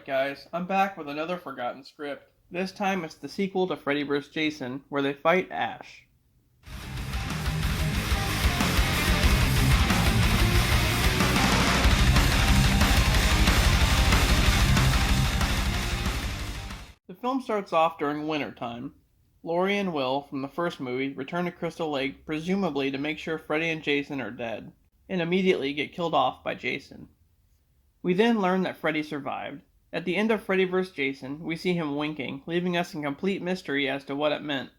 Alright guys, I'm back with another forgotten script. This time it's the sequel to Freddy Vs Jason, where they fight Ash. The film starts off during winter time. Laurie and Will, from the first movie, return to Crystal Lake presumably to make sure Freddy and Jason are dead, and immediately get killed off by Jason. We then learn that Freddy survived. At the end of Freddy vs. Jason, we see him winking, leaving us in complete mystery as to what it meant.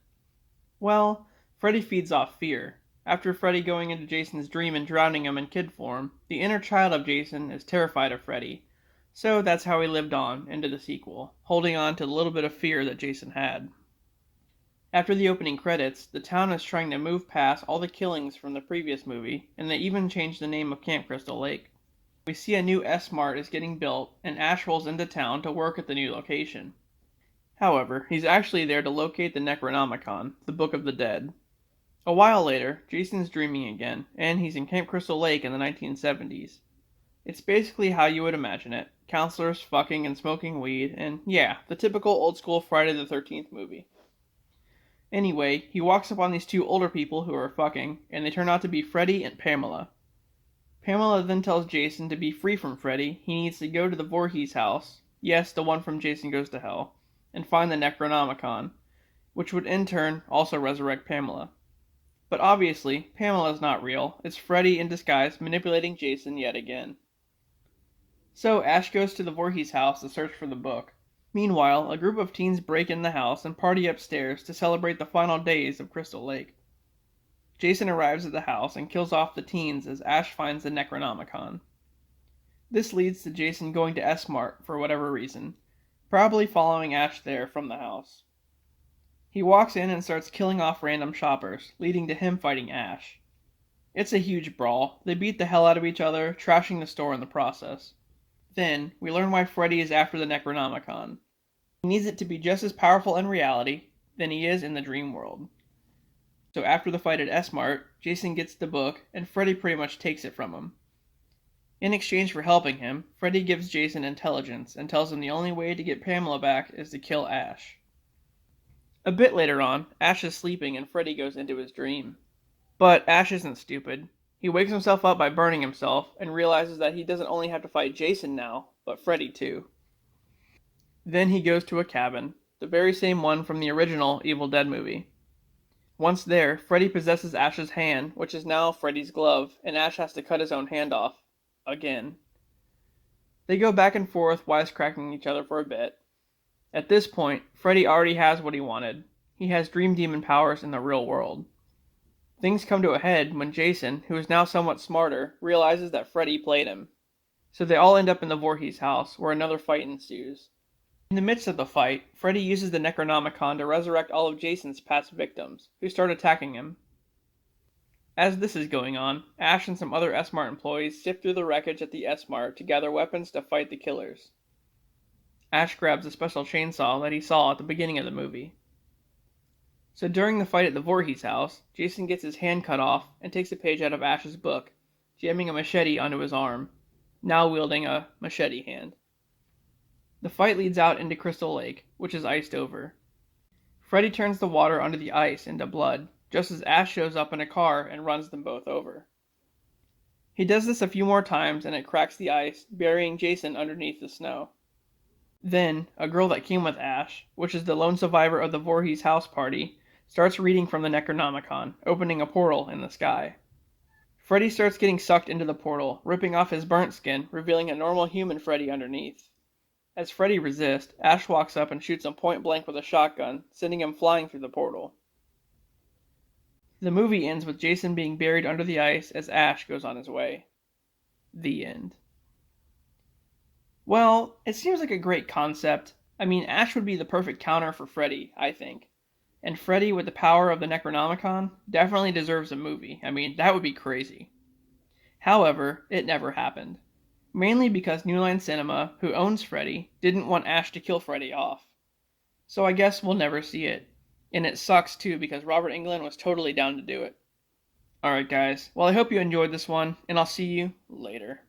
Well, Freddy feeds off fear. After Freddy going into Jason's dream and drowning him in kid form, the inner child of Jason is terrified of Freddy. So that's how he lived on into the sequel, holding on to the little bit of fear that Jason had. After the opening credits, the town is trying to move past all the killings from the previous movie, and they even changed the name of Camp Crystal Lake. We see a new s-mart is getting built, and Ash rolls into town to work at the new location. However, he's actually there to locate the Necronomicon, the Book of the Dead. A while later, Jason's dreaming again, and he's in Camp Crystal Lake in the 1970s. It's basically how you would imagine it. Counselors fucking and smoking weed, and yeah, the typical old school Friday the 13th movie. Anyway, he walks up on these two older people who are fucking, and they turn out to be Freddy and Pamela. Pamela then tells Jason to be free from Freddy, he needs to go to the Voorhees house, yes, the one from Jason Goes to Hell, and find the Necronomicon, which would in turn also resurrect Pamela. But obviously, Pamela's not real, it's Freddy in disguise manipulating Jason yet again. So Ash goes to the Voorhees house to search for the book. Meanwhile, a group of teens break in the house and party upstairs to celebrate the final days of Crystal Lake. Jason arrives at the house and kills off the teens as Ash finds the Necronomicon. This leads to Jason going to s-mart for whatever reason, probably following Ash there from the house. He walks in and starts killing off random shoppers, leading to him fighting Ash. It's a huge brawl. They beat the hell out of each other, trashing the store in the process. Then, we learn why Freddy is after the Necronomicon. He needs it to be just as powerful in reality than he is in the dream world. So after the fight at s-mart, Jason gets the book, and Freddy pretty much takes it from him. In exchange for helping him, Freddy gives Jason intelligence, and tells him the only way to get Pamela back is to kill Ash. A bit later on, Ash is sleeping and Freddy goes into his dream. But Ash isn't stupid. He wakes himself up by burning himself, and realizes that he doesn't only have to fight Jason now, but Freddy too. Then he goes to a cabin, the very same one from the original Evil Dead movie. Once there, Freddy possesses Ash's hand, which is now Freddy's glove, and Ash has to cut his own hand off. Again. They go back and forth, wisecracking each other for a bit. At this point, Freddy already has what he wanted. He has Dream Demon powers in the real world. Things come to a head when Jason, who is now somewhat smarter, realizes that Freddy played him. So they all end up in the Voorhees house, where another fight ensues. In the midst of the fight, Freddy uses the Necronomicon to resurrect all of Jason's past victims, who start attacking him. As this is going on, Ash and some other s-mart employees sift through the wreckage at the s-mart to gather weapons to fight the killers. Ash grabs a special chainsaw that he saw at the beginning of the movie. So during the fight at the Voorhees house, Jason gets his hand cut off and takes a page out of Ash's book, jamming a machete onto his arm, now wielding a machete hand. The fight leads out into Crystal Lake, which is iced over. Freddy turns the water under the ice into blood, just as Ash shows up in a car and runs them both over. He does this a few more times and it cracks the ice, burying Jason underneath the snow. Then, a girl that came with Ash, which is the lone survivor of the Voorhees house party, starts reading from the Necronomicon, opening a portal in the sky. Freddy starts getting sucked into the portal, ripping off his burnt skin, revealing a normal human Freddy underneath. As Freddy resists, Ash walks up and shoots him point blank with a shotgun, sending him flying through the portal. The movie ends with Jason being buried under the ice as Ash goes on his way. The end. Well, it seems like a great concept. I mean, Ash would be the perfect counter for Freddy, I think. And Freddy, with the power of the Necronomicon, definitely deserves a movie. I mean, that would be crazy. However, it never happened. Mainly because New Line Cinema, who owns Freddy, didn't want Ash to kill Freddy off. So I guess we'll never see it. And it sucks too because Robert Englund was totally down to do it. Alright guys, well I hope you enjoyed this one, and I'll see you later.